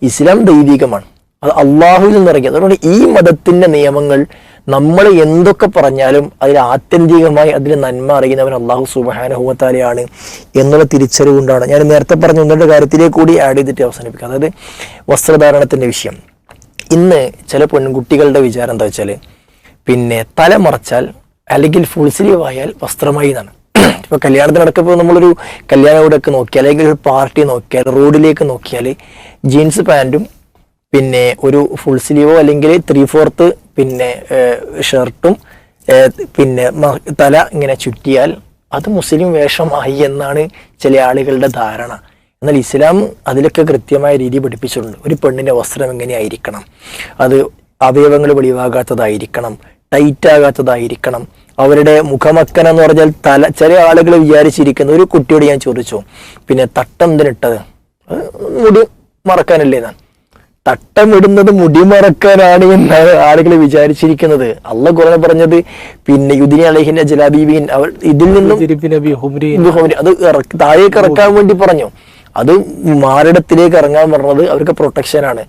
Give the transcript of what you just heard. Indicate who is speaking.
Speaker 1: ഇസ്ലാം ദൈവികമാണ്, അത് അള്ളാഹുവിൽ നിന്നിറങ്ങിയത്. അതുകൊണ്ട് ഈ മതത്തിന്റെ നിയമങ്ങൾ നമ്മൾ എന്തൊക്കെ പറഞ്ഞാലും അതിൽ ആത്യന്തികമായി അതിന് നന്മ അറിയുന്നവൻ അള്ളാഹു സുബ്ഹാനഹു വ തആലയാണ് എന്നുള്ള തിരിച്ചറിവുകൊണ്ടാണ് ഞാൻ നേരത്തെ പറഞ്ഞ ഒന്നിന്റെ കാര്യത്തിലേക്ക് കൂടി ആഡ് ചെയ്തിട്ട് അവസാനിപ്പിക്കുക. അതായത് വസ്ത്രധാരണത്തിന്റെ വിഷയം. ഇന്ന് ചില പെൺകുട്ടികളുടെ വിചാരം എന്താ വെച്ചാൽ പിന്നെ തല മറച്ചാൽ അല്ലെങ്കിൽ ഫുൾ സ്ലീവ് ആയാൽ വസ്ത്രമായി എന്നാണ്. ഇപ്പൊ കല്യാണത്തിനടക്കപ്പോൾ നമ്മളൊരു കല്യാണം ഇവിടെ ഒക്കെ നോക്കിയാൽ അല്ലെങ്കിൽ ഒരു പാർട്ടി നോക്കിയാൽ റോഡിലേക്ക് നോക്കിയാൽ ജീൻസ് പാൻറ്റും പിന്നെ ഒരു ഫുൾ സ്ലീവോ അല്ലെങ്കിൽ 3/4 പിന്നെ ഷർട്ടും പിന്നെ തല ഇങ്ങനെ ചുറ്റിയാൽ അത് മുസ്ലിം വേഷമായി എന്നാണ് ചില ആളുകളുടെ ധാരണ. എന്നാൽ ഇസ്ലാം അതിലൊക്കെ കൃത്യമായ രീതി പഠിപ്പിച്ചിട്ടുണ്ട്. ഒരു പെണ്ണിന്റെ വസ്ത്രം എങ്ങനെയായിരിക്കണം, അത് അവയവങ്ങൾ വെളിവാകാത്തതായിരിക്കണം, ടൈറ്റ് ആകാത്തതായിരിക്കണം, അവരുടെ മുഖമക്കന എന്ന് പറഞ്ഞാൽ തല. ചില ആളുകൾ വിചാരിച്ചിരിക്കുന്ന ഒരു കുട്ടിയോട് ഞാൻ ചോദിച്ചു, പിന്നെ തട്ടം എന്തിനിട്ടത്? മുടി മറക്കാനല്ലേ എന്നാണ്. തട്ടം ഇടുന്നത് മുടി മറക്കാനാണ് എന്നാണ് ആളുകൾ വിചാരിച്ചിരിക്കുന്നത്. അള്ളാഹ് ഖുർആനിൽ പറഞ്ഞത് പിന്നെ യുദ്നി അലൈഹിന്ന ജലാബീബീൻ, അവൾ ഇതിൽ നിന്നും അത് താഴേക്ക് ഇറക്കാൻ വേണ്ടി പറഞ്ഞു. അത് മാറിടത്തിലേക്ക് ഇറങ്ങാൻ പറഞ്ഞത് അവർക്ക് പ്രൊട്ടക്ഷനാണ്.